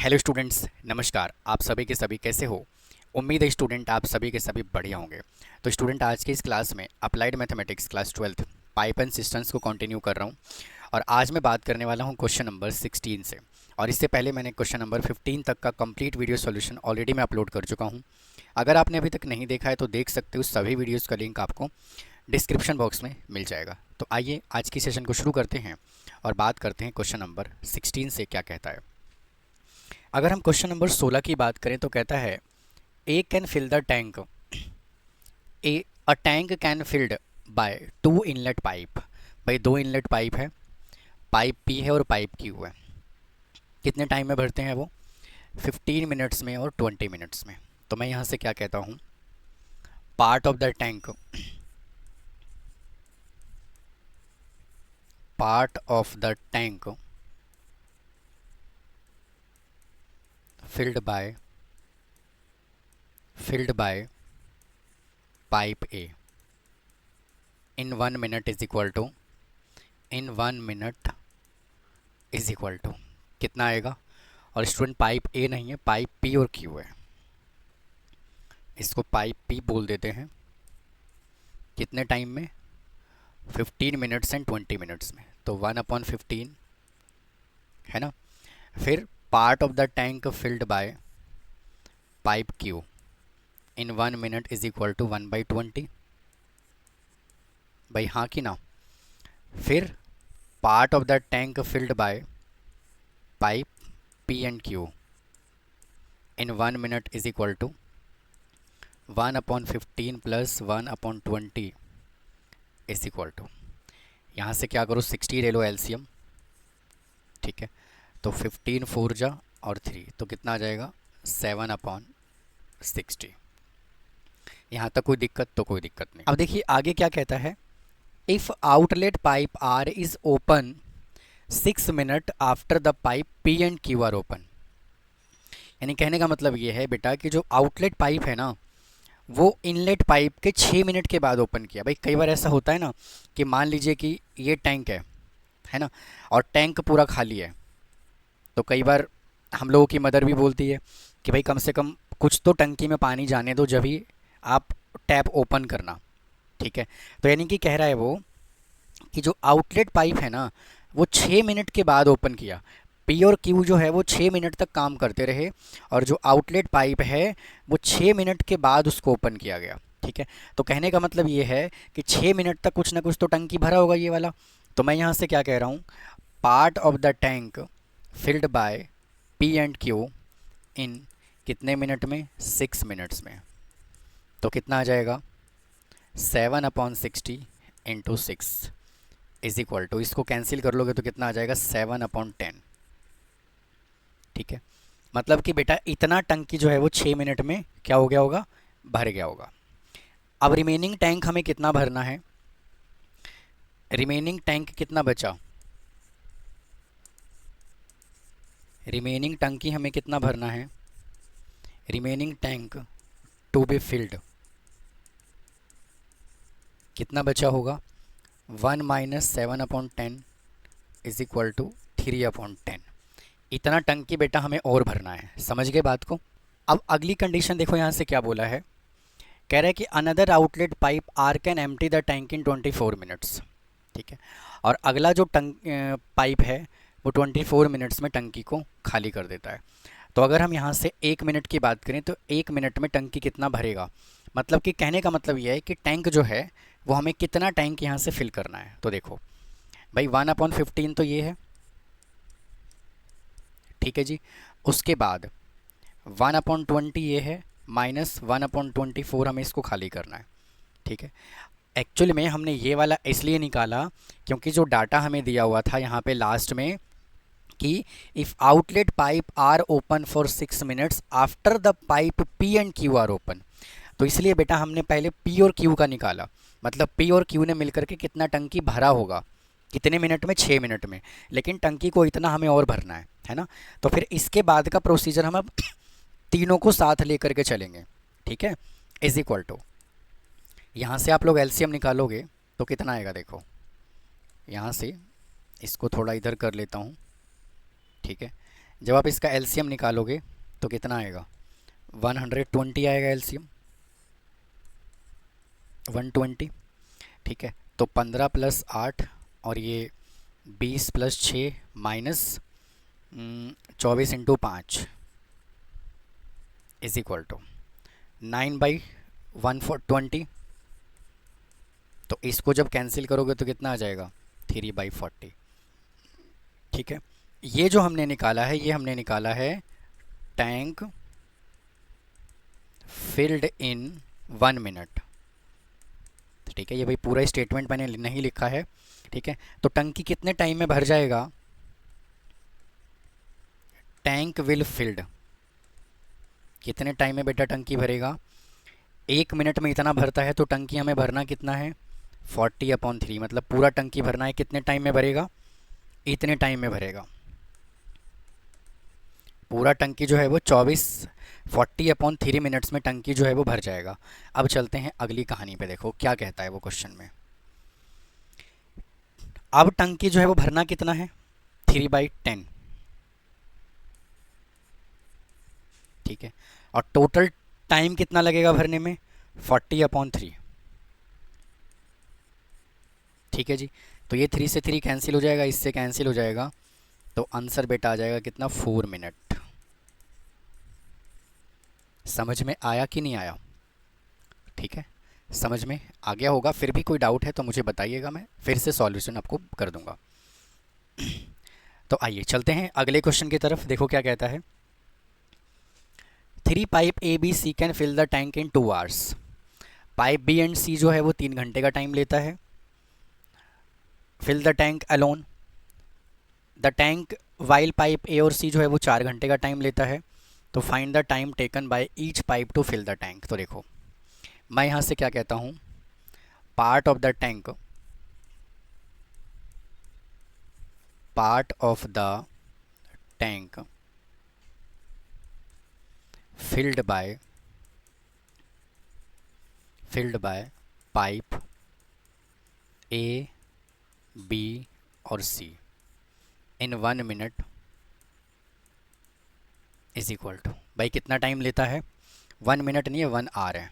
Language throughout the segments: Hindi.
हेलो स्टूडेंट्स, नमस्कार। आप सभी के सभी कैसे हो? उम्मीद है स्टूडेंट आप सभी के सभी बढ़िया होंगे। तो स्टूडेंट, आज की इस क्लास में applied mathematics class 12th pipe and systems को कंटिन्यू कर रहा हूँ। और आज मैं बात करने वाला हूँ क्वेश्चन नंबर 16 से। और इससे पहले मैंने क्वेश्चन नंबर 15 तक का कंप्लीट वीडियो सॉल्यूशन ऑलरेडी मैं अपलोड कर चुका हूँ। अगर आपने अभी तक नहीं देखा है तो देख सकते हो, सभी वीडियोज़ का लिंक आपको डिस्क्रिप्शन बॉक्स में मिल जाएगा। तो आइए आज की सेशन को शुरू करते हैं और बात करते हैं क्वेश्चन नंबर 16 से क्या कहता है। अगर हम क्वेश्चन नंबर 16 की बात करें तो कहता है A can fill the tank A a tank can filled by two inlet pipe. भाई दो इनलेट पाइप है, पाइप पी है और पाइप क्यू है। कितने टाइम में भरते हैं वो? 15 मिनट्स में और 20 मिनट्स में। तो मैं यहाँ से क्या कहता हूँ, part of the tank filled by pipe A in 1 minute is equal to कितना आएगा? और स्टूडेंट, पाइप ए नहीं है, पाइप पी और क्यू है। इसको पाइप पी बोल देते हैं। कितने टाइम में? 15 मिनट्स एंड 20 मिनट्स में। तो 1/15 है ना। फिर part of the tank filled by pipe Q in 1 minute is equal to 1/20। भाई हाँ कि ना। फिर part of the tank filled by pipe P and Q in 1 minute is equal to 1/15 plus 1/20 is equal to, यहाँ से क्या करो, 60 ले लो एलसीएम। ठीक है, तो 15 4 जा और 3 तो कितना आ जाएगा? 7/60। यहाँ तक कोई दिक्कत? तो कोई दिक्कत नहीं। अब देखिए आगे क्या कहता है, if outlet pipe R is open 6 minute after the pipe P and Q are open. यानी कहने का मतलब ये है बेटा कि जो आउटलेट पाइप है ना, वो इनलेट पाइप के 6 मिनट के बाद ओपन किया। भाई कई बार ऐसा होता है ना कि मान लीजिए कि ये टैंक है ना, और टैंक पूरा खाली है। तो कई बार हम लोगों की मदर भी बोलती है कि भाई कम से कम कुछ तो टंकी में पानी जाने दो, जब ही आप टैप ओपन करना। ठीक है, तो यानी कि कह रहा है वो कि जो आउटलेट पाइप है ना, वो 6 मिनट के बाद ओपन किया। पी और क्यू जो है वो 6 मिनट तक काम करते रहे, और जो आउटलेट पाइप है वो 6 मिनट के बाद उसको ओपन किया गया। ठीक है, तो कहने का मतलब ये है कि 6 मिनट तक कुछ ना कुछ तो टंकी भरा होगा ये वाला। तो मैं यहाँ से क्या कह रहा हूँ, part of the tank filled by P and Q in कितने मिनट में? 6 मिनट्स में। तो कितना आ जाएगा? 7/60 इंटू 6 इज इक्वल टू, इसको कैंसिल कर लोगे तो कितना आ जाएगा? 7/10। ठीक है, मतलब कि बेटा इतना टंकी जो है वो 6 मिनट में क्या हो गया होगा? भर गया होगा। अब रिमेनिंग टैंक हमें कितना भरना है? रिमेनिंग टैंक कितना बचा? रिमेनिंग टंकी हमें कितना भरना है? Remaining tank to be filled कितना बचा होगा? 1 माइनस 7/10 इज इक्वल टू 3/10। इतना टंकी बेटा हमें और भरना है। समझ गए बात को? अब अगली कंडीशन देखो, यहाँ से क्या बोला है। कह रहा है कि another outlet pipe R can empty the tank in 24 minutes. ठीक है, और अगला जो पाइप है वो 24 मिनट्स में टंकी को खाली कर देता है। तो अगर हम यहाँ से 1 मिनट की बात करें तो 1 मिनट में टंकी कितना भरेगा? मतलब कि कहने का मतलब ये है कि टैंक जो है वो हमें कितना टैंक यहाँ से फिल करना है। तो देखो भाई 1/15 तो ये है। ठीक है जी, उसके बाद 1/20 ये है, माइनस 1/24 हमें इसको खाली करना है। ठीक है, एक्चुअली में हमने ये वाला इसलिए निकाला क्योंकि जो डाटा हमें दिया हुआ था यहाँ पे लास्ट में कि if outlet pipe are open for 6 minutes after the pipe P and Q are open, तो इसलिए बेटा हमने पहले पी और क्यू का निकाला। मतलब पी और क्यू ने मिलकर के कितना टंकी भरा होगा, कितने मिनट में? 6 मिनट में। लेकिन टंकी को इतना हमें और भरना है ना। तो फिर इसके बाद का प्रोसीजर हम अब तीनों को साथ लेकर के चलेंगे। ठीक है, इज इक्वल टू, यहाँ से आप लोग एलसीएम निकालोगे तो कितना आएगा? देखो यहाँ से इसको थोड़ा इधर कर लेता हूँ। ठीक है, जब आप इसका एलसीएम निकालोगे तो कितना आएगा, 120 आएगा एलसीएम, 120। ठीक है, तो 15 प्लस 8 और ये 20 plus 6 minus 24 × 5 is equal to 9/120। तो इसको जब कैंसिल करोगे तो कितना आ जाएगा, 3/40। ठीक है, ये जो हमने निकाला है, ये हमने निकाला है टैंक फिल्ड इन 1 मिनट। ठीक है, ये भाई पूरा स्टेटमेंट मैंने नहीं लिखा है। ठीक है, तो टंकी कितने टाइम में भर जाएगा, टैंक विल फिल्ड, कितने टाइम में बेटा टंकी भरेगा, 1 मिनट में इतना भरता है तो टंकी हमें भरना कितना है, 40/3, मतलब पूरा टंकी भरना है, कितने टाइम में भरेगा, इतने टाइम में भरेगा। पूरा टंकी जो है वो 40/3 मिनट्स में टंकी जो है वो भर जाएगा। अब चलते हैं अगली कहानी पे, देखो क्या कहता है वो क्वेश्चन में। अब टंकी जो है वो भरना कितना है, 3/10। ठीक है, और टोटल टाइम कितना लगेगा भरने में, 40/3। ठीक है जी, तो ये 3 से 3 कैंसिल हो जाएगा, इससे कैंसिल हो जाएगा, तो आंसर बेटा आ जाएगा कितना, 4 मिनट। समझ में आया कि नहीं आया, ठीक है, समझ में आ गया होगा। फिर भी कोई डाउट है तो मुझे बताइएगा, मैं फिर से सॉल्यूशन आपको कर दूंगा। तो आइए चलते हैं अगले क्वेश्चन की तरफ, देखो क्या कहता है। 3 pipe A B C can fill the tank in 2 hours। Pipe B and C जो है वो 3 घंटे का टाइम लेता है। Fill the tank alone, the tank while pipe A और सी जो है वो 4 घंटे का टाइम लेता है। तो find the time taken by each pipe to fill the tank. तो देखो मैं यहाँ से क्या कहता हूँ, part of the tank, part of the tank filled by pipe A B और C in 1 minute is equal to, भाई कितना टाइम लेता है, 1 मिनट नहीं है, 1 आवर है,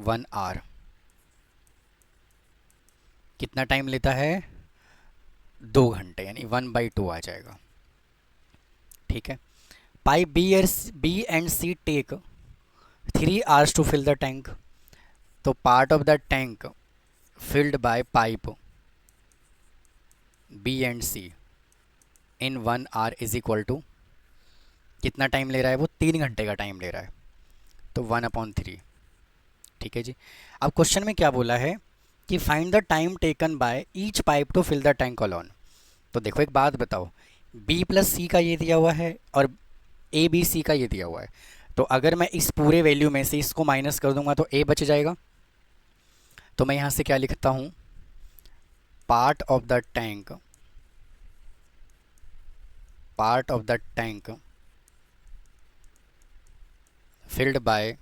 1 आवर। कितना टाइम लेता है, 2 घंटे, यानी 1/2 आ जाएगा। ठीक है, pipe B and C take 3 hours to fill the tank. तो part of the tank filled by pipe B and C in 1 hour is equal to, कितना टाइम ले रहा है वो, 3 घंटे का टाइम ले रहा है, तो 1/3। ठीक है जी, अब क्वेश्चन में क्या बोला है कि find the time taken by each pipe to fill the tank alone. तो देखो एक बात बताओ, बी प्लस सी का ये दिया हुआ है और ए बी सी का ये दिया हुआ है, तो अगर मैं इस पूरे वैल्यू में से इसको माइनस कर दूंगा तो ए बच जाएगा। तो मैं यहाँ से क्या लिखता हूँ, part of the tank, part of the tank filled by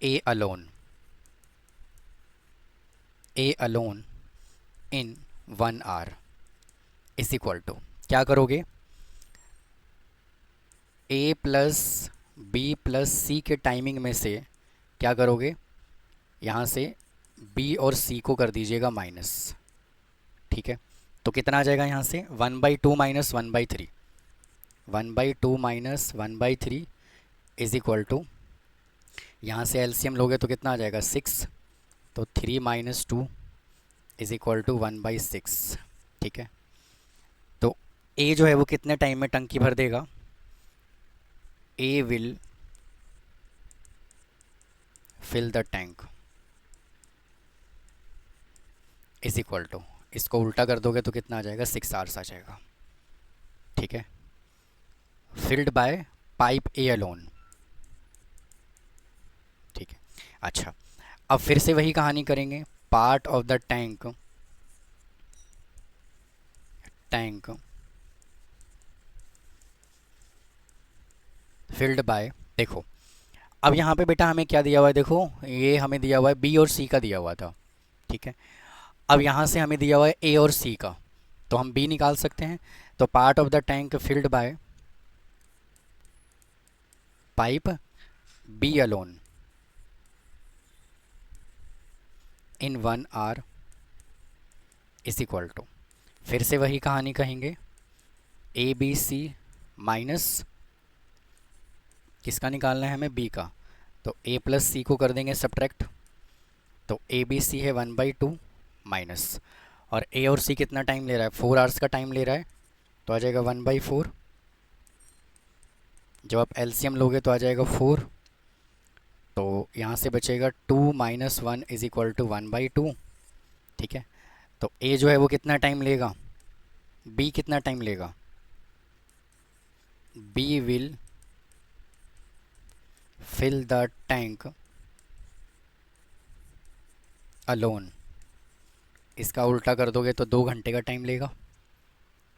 A alone, A alone in 1 hour is equal to, क्या करोगे, A plus B plus C के टाइमिंग में से क्या करोगे, यहाँ से बी और सी को कर दीजिएगा माइनस। ठीक है, तो कितना आ जाएगा यहाँ से, 1/2 minus 1/3, 1/2 minus 1/3 is equal to, यहाँ से एलसीएम लोगे तो कितना आ जाएगा, 6, तो 3 - 2 इज इक्वल टू 1/6। ठीक है, तो ए जो है वो कितने टाइम में टंकी भर देगा, A will fill the tank is equal to, इसको उल्टा कर दोगे तो कितना आ जाएगा, 6 hours आ जाएगा। ठीक है, field by pipe A alone. ठीक है, अच्छा अब फिर से वही कहानी करेंगे, part of the tank, tank filled bye, देखो अब यहाँ पे बेटा हमें क्या दिया हुआ है, देखो ये हमें दिया हुआ है बी और सी का दिया हुआ था। ठीक है, अब यहाँ से हमें दिया हुआ है ए और सी का, तो हम बी निकाल सकते हैं। तो part of the tank filled by pipe B alone in 1 hour is equal to, फिर से वही कहानी कहेंगे, ए बी सी माइनस किसका निकालना है हमें, बी का, तो ए प्लस सी को कर देंगे सब्ट्रैक्ट, तो ए बी सी है 1/2 माइनस, और ए और सी कितना टाइम ले रहा है, 4 आवर्स का टाइम ले रहा है, तो आ जाएगा 1/4, जब आप एलसीएम लोगे तो आ जाएगा 4, तो यहाँ से बचेगा 2 - 1 इज इक्वल टू 1/2, ठीक है। तो ए जो है वो कितना टाइम लेगा, बी कितना टाइम लेगा, B will fill the tank alone, इसका उल्टा कर दोगे तो 2 घंटे का टाइम लेगा,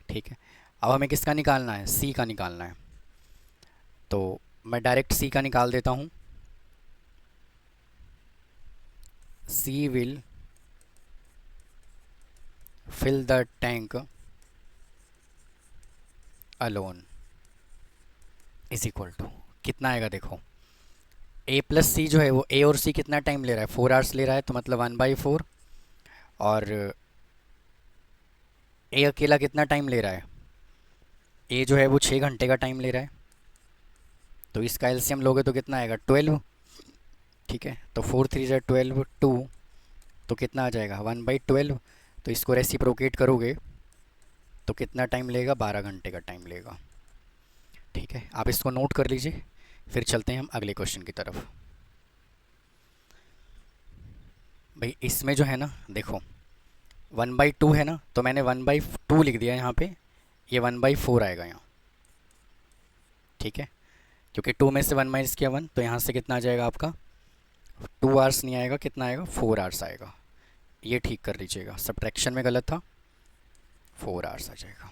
ठीक है। अब हमें किसका निकालना है, सी का निकालना है, तो मैं डायरेक्ट सी का निकाल देता हूँ, C will fill the tank alone is equal to कितना आएगा, देखो ए प्लस सी जो है वो, ए और सी कितना टाइम ले रहा है, 4 आवर्स ले रहा है, तो मतलब 1/4, और ए अकेला कितना टाइम ले रहा है, ए जो है वो 6 घंटे का टाइम ले रहा है, तो इसका एलसीएम लोगे तो कितना आएगा 12, ठीक है। तो 4 3 ज़ा 12, 2, तो कितना आ जाएगा 1/12, तो इसको रेसिप्रोकेट करोगे तो कितना टाइम लेगा, 12 घंटे का टाइम लेगा, ठीक है। आप इसको नोट कर लीजिए, फिर चलते हैं हम अगले क्वेश्चन की तरफ। भाई इसमें जो है ना, देखो 1/2 है ना, तो मैंने 1/2 लिख दिया यहाँ पे, ये 1/4 आएगा यहाँ, ठीक है, क्योंकि 2 में से 1 माइनस किया 1, तो यहाँ से कितना आ जाएगा आपका, 2 आवर्स नहीं आएगा, कितना आएगा 4 आवर्स आएगा, ये ठीक कर लीजिएगा, सब्ट्रैक्शन में गलत था, 4 आवर्स आ जाएगा।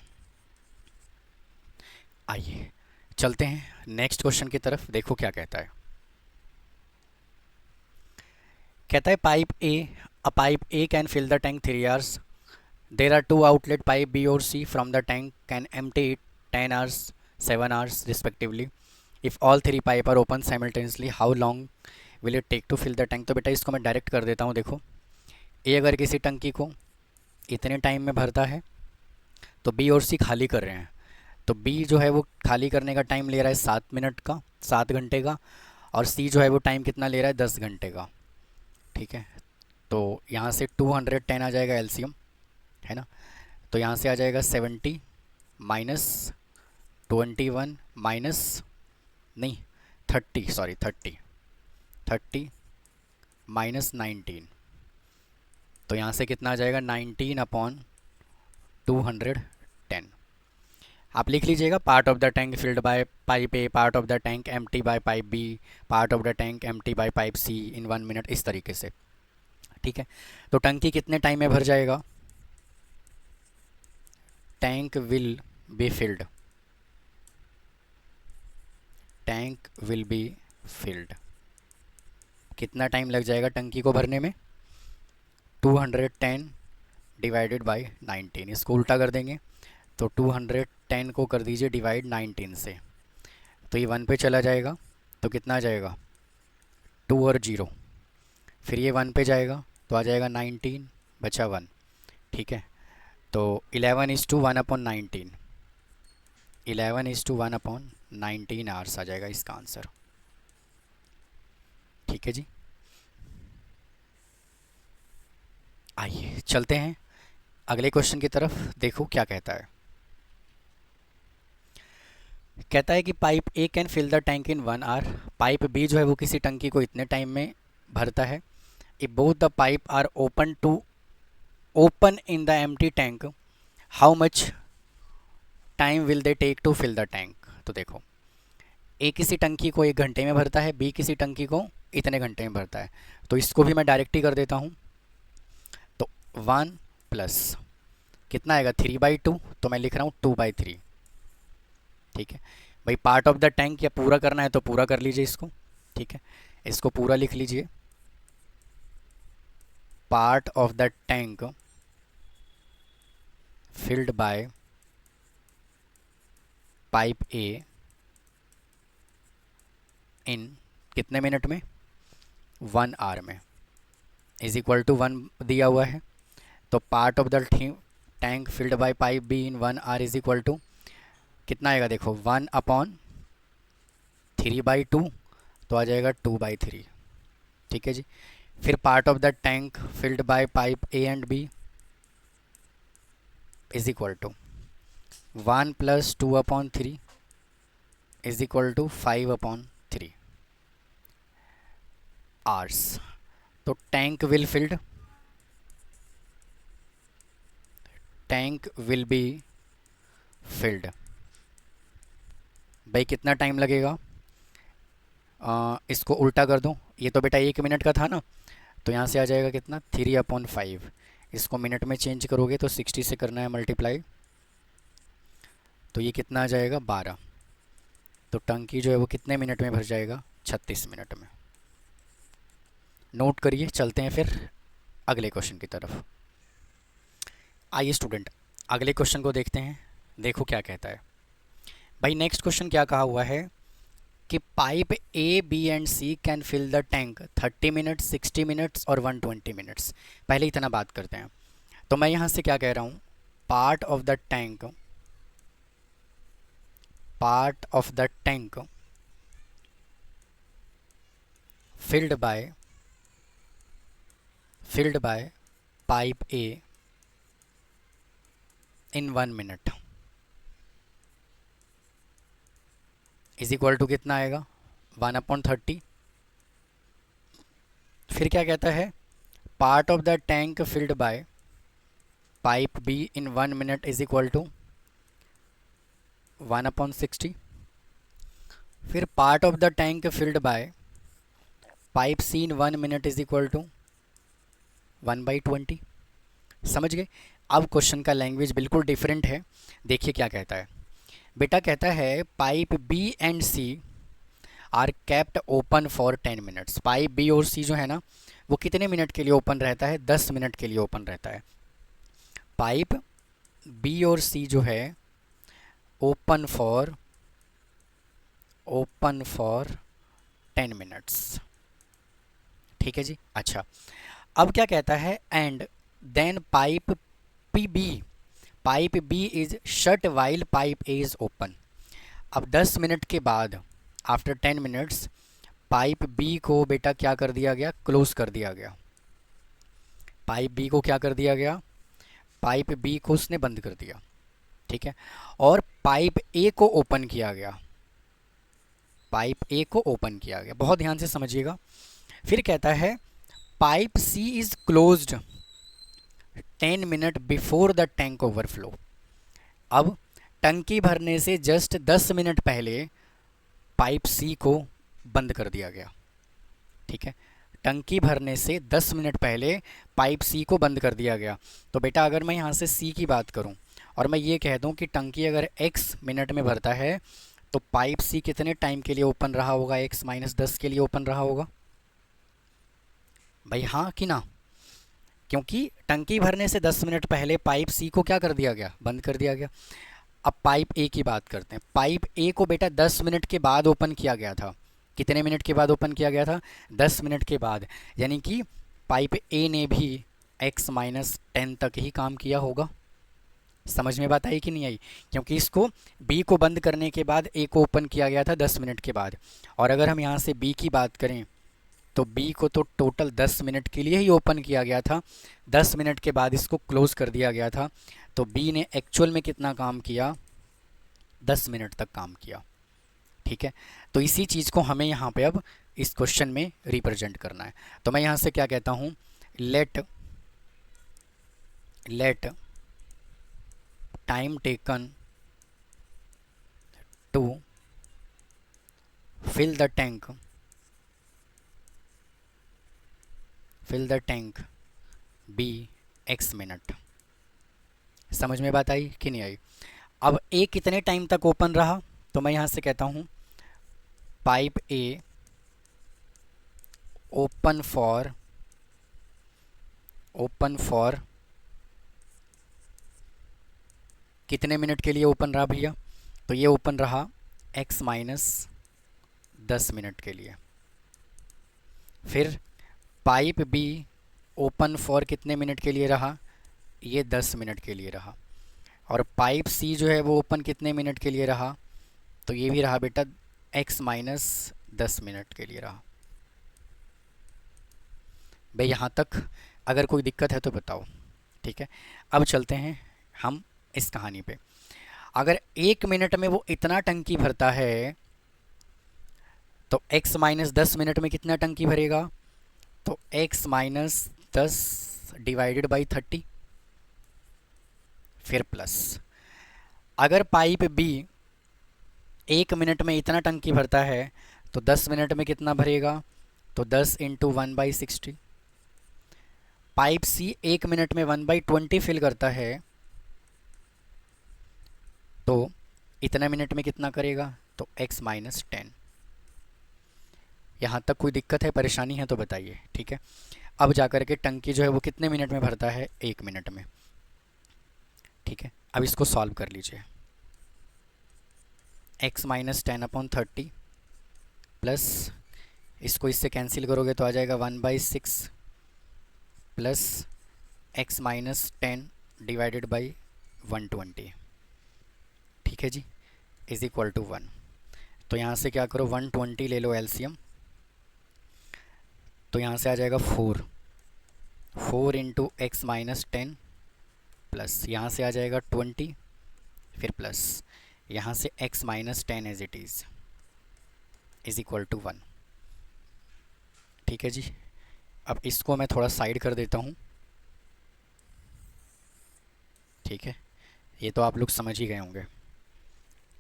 आइए चलते हैं नेक्स्ट क्वेश्चन की तरफ, देखो क्या कहता है। कहता है pipe A, a pipe A can fill the tank 3 hours, there are 2 outlet pipe B और C from the tank can empty it 10 hours 7 hours respectively, if all 3 pipe are open simultaneously how long will it take to fill the tank. तो बेटा इसको मैं डायरेक्ट कर देता हूँ, देखो ए अगर किसी टंकी को इतने टाइम में भरता है, तो बी और सी खाली कर रहे हैं, तो बी जो है वो खाली करने का टाइम ले रहा है 7 मिनट का, 7 घंटे का, और सी जो है वो टाइम कितना ले रहा है 10 घंटे का, ठीक है। तो यहाँ से 210 आ जाएगा एलसीएम, है ना, तो यहाँ से आ जाएगा 70 माइनस 21 माइनस नहीं 30, सॉरी 30 माइनस 19, तो यहाँ से कितना आ जाएगा 19/210। आप लिख लीजिएगा, part of the tank filled by pipe A, part of the tank empty by pipe B, part of the tank empty by pipe C in 1 minute, इस तरीके से, ठीक है। तो टंकी कितने टाइम में भर जाएगा, tank will be field, tank will be filled, कितना टाइम लग जाएगा टंकी को भरने में, 210 डिवाइडेड बाय 19, इसको उल्टा कर देंगे, तो 210 को कर दीजिए डिवाइड 19 से, तो ये 1 पे चला जाएगा, तो कितना आ जाएगा 2 और 0, फिर ये 1 पे जाएगा तो आ जाएगा 19 बचा 1, ठीक है। तो 11:1/19, 11:1/19 आवर्स आ जाएगा इसका आंसर, ठीक है जी। आइए चलते हैं अगले क्वेश्चन की तरफ, देखो क्या कहता है। कहता है कि pipe A can fill the tank in 1 hour, pipe B जो है वो किसी टंकी को इतने टाइम में भरता है, if both the pipe are open in the empty tank how much time will they take to fill the tank. तो देखो ए किसी टंकी को 1 घंटे में भरता है, बी किसी टंकी को इतने घंटे में भरता है, तो इसको भी मैं डायरेक्ट ही कर देता हूँ, तो 1 प्लस कितना आएगा 3/2, तो मैं लिख रहा हूँ 2/3, ठीक है भाई। पार्ट ऑफ द टैंक या पूरा करना है तो पूरा कर लीजिए इसको, ठीक है, इसको पूरा लिख लीजिए, part of the tank filled by pipe A in कितने मिनट में, 1 आवर में, इज इक्वल टू 1 दिया हुआ है। तो part of the tank filled by pipe B in 1 hour is equal to कितना आएगा, देखो 1/3/2, तो आ जाएगा 2/3। ठीक है जी। फिर part of the tank filled by pipe A and B is equal to 1 + 2/3 is equal to 5/3 hours. तो टैंक विल बी फिल्ड। भाई कितना टाइम लगेगा, इसको उल्टा कर दो, ये तो बेटा 1 मिनट का था ना, तो यहाँ से आ जाएगा कितना, 3/5। इसको मिनट में चेंज करोगे तो 60 से करना है मल्टीप्लाई, तो ये कितना आ जाएगा, 12। तो टंकी जो है वो कितने मिनट में भर जाएगा, 36 मिनट में। नोट करिए, चलते हैं फिर अगले क्वेश्चन की तरफ। आइए स्टूडेंट अगले क्वेश्चन को देखते हैं, देखो क्या कहता है। भाई नेक्स्ट क्वेश्चन क्या कहा हुआ है कि pipe A B and C can fill the tank 30 minutes, 60 minutes और 120 मिनट्स। पहले इतना बात करते हैं। तो मैं यहाँ से क्या कह रहा हूँ, part of the tank filled by pipe A in 1 minute is equal to कितना आएगा, 1/30। फिर क्या कहता है, part of the tank filled by pipe B in 1 minute is equal to 1/60। फिर part of the tank filled by pipe C in 1 minute is equal to 1/20। समझ गए। अब क्वेश्चन का लैंग्वेज बिल्कुल डिफरेंट है। देखिए क्या कहता है, बेटा कहता है pipe B and C are kept open for 10 minutes. Pipe B और सी जो है ना, वो कितने मिनट के लिए ओपन रहता है, 10 मिनट के लिए ओपन रहता है। पाइप बी और सी जो है ओपन फॉर 10 मिनट्स। ठीक है जी। अच्छा, अब क्या कहता है, and then pipe B is shut while pipe A is open. अब 10 मिनट के बाद, आफ्टर 10 मिनट्स, पाइप बी को बेटा क्या कर दिया गया, क्लोज कर दिया गया। पाइप बी को क्या कर दिया गया, पाइप बी को उसने बंद कर दिया। ठीक है। और पाइप ए को ओपन किया गया, बहुत ध्यान से समझिएगा। फिर कहता है pipe C is closed 10 minute before the tank overflow. अब टंकी भरने से जस्ट 10 मिनट पहले पाइप सी को बंद कर दिया गया। ठीक है, टंकी भरने से 10 मिनट पहले पाइप सी को बंद कर दिया गया। तो बेटा अगर मैं यहाँ से सी की बात करूँ और मैं ये कह दूँ कि टंकी अगर x मिनट में भरता है तो पाइप सी कितने टाइम के लिए ओपन रहा होगा, x - 10 के लिए ओपन रहा होगा। भाई हाँ कि ना, क्योंकि टंकी भरने से 10 मिनट पहले पाइप सी को क्या कर दिया गया, बंद कर दिया गया। अब पाइप ए की बात करते हैं। पाइप ए को बेटा 10 मिनट के बाद ओपन किया गया था। कितने मिनट के बाद ओपन किया गया था, 10 मिनट के बाद। यानी कि पाइप ए ने भी x - 10 तक ही काम किया होगा। समझ में बात आई कि नहीं आई, क्योंकि इसको बी को बंद करने के बाद ए को ओपन किया गया था 10 मिनट के बाद। और अगर हम यहाँ से बी की बात करें तो बी को तो टोटल 10 मिनट के लिए ही ओपन किया गया था, 10 मिनट के बाद इसको क्लोज कर दिया गया था। तो बी ने एक्चुअल में कितना काम किया, 10 मिनट तक काम किया। ठीक है, तो इसी चीज़ को हमें यहाँ पे अब इस क्वेश्चन में रिप्रेजेंट करना है। तो मैं यहाँ से क्या कहता हूँ, let time taken to fill the tank be x minute. समझ में बात आई कि नहीं आई। अब ए कितने टाइम तक ओपन रहा, तो मैं यहाँ से कहता हूँ पाइप ए ओपन फॉर कितने मिनट के लिए ओपन रहा भैया, तो ये ओपन रहा x माइनस 10 मिनट के लिए। फिर पाइप बी ओपन फॉर कितने मिनट के लिए रहा, ये 10 मिनट के लिए रहा। और पाइप सी जो है वो ओपन कितने मिनट के लिए रहा, तो ये भी रहा बेटा x माइनस 10 मिनट के लिए रहा। भाई यहाँ तक अगर कोई दिक्कत है तो बताओ, ठीक है। अब चलते हैं हम इस कहानी पे। अगर 1 मिनट में वो इतना टंकी भरता है तो x माइनस 10 मिनट में कितना टंकी भरेगा, तो x माइनस 10 डिवाइडेड बाई 30, फिर प्लस। अगर पाइप बी 1 मिनट में इतना टंकी भरता है तो 10 मिनट में कितना भरेगा, तो 10 इंटू 1/60। पाइप सी 1 मिनट में 1/20 फिल करता है तो इतने मिनट में कितना करेगा, तो x माइनस 10। यहाँ तक कोई दिक्कत है, परेशानी है तो बताइए, ठीक है। अब जाकर के टंकी जो है वो कितने मिनट में भरता है, 1 मिनट में, ठीक है। अब इसको सॉल्व कर लीजिए। x माइनस 10/30 प्लस इसको इससे कैंसिल करोगे तो आ जाएगा 1/6 plus x minus 10 divided by 120, ठीक है जी, इज इक्वल टू 1। तो यहाँ से क्या करो, 120 ले लो एलसीएम, तो यहाँ से आ जाएगा 4 इंटू एक्स माइनस 10 प्लस यहाँ से आ जाएगा 20, फिर प्लस यहाँ से x minus 10 as it is equal to 1, ठीक है जी। अब इसको मैं थोड़ा साइड कर देता हूँ, ठीक है। ये तो आप लोग समझ ही गए होंगे।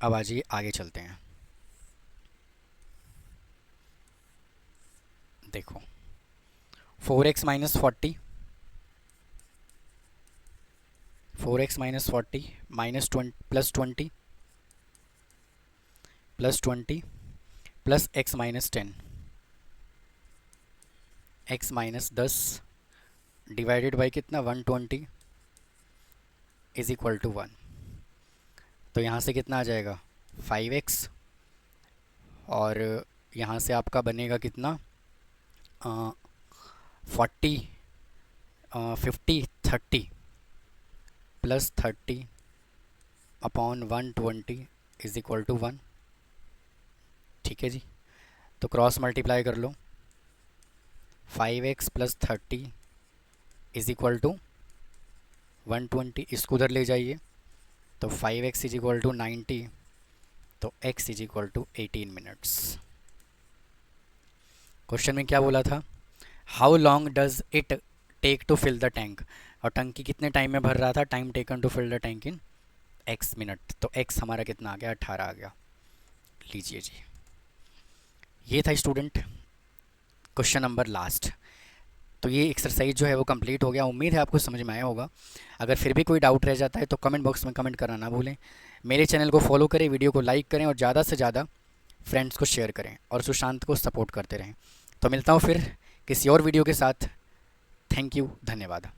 अब आ जाइए आगे चलते हैं। देखो 4x minus 40 minus 20 plus 20 plus x minus 10, x minus 10 divided by कितना 120 इज इक्वल टू 1। तो यहाँ से कितना आ जाएगा 5x, और यहाँ से आपका बनेगा कितना 40 50 30 plus 30 upon 120 is equal to 1, ठीक है जी। तो क्रॉस मल्टीप्लाई कर लो, 5x plus 30 is equal to 120, इसको उधर ले जाइए तो 5x इज इक्वल टू 90, तो x is equal to 18 minutes. Question में क्या बोला था, how long does it take to fill the tank, और टंकी कितने टाइम में भर रहा था, time taken to fill the tank in x minute. तो x हमारा कितना आ गया 18 आ गया। लीजिए जी, ये था स्टूडेंट क्वेश्चन नंबर लास्ट। तो ये एक्सरसाइज जो है वो कंप्लीट हो गया। उम्मीद है आपको समझ में आया होगा। अगर फिर भी कोई डाउट रह जाता है तो कमेंट बॉक्स में कमेंट करना ना भूलें। मेरे चैनल को फॉलो करें, वीडियो को लाइक करें और ज़्यादा से ज़्यादा फ्रेंड्स को शेयर करें और सुशांत को सपोर्ट करते रहें। तो मिलता हूँ फिर किसी और वीडियो के साथ। थैंक यू, धन्यवाद।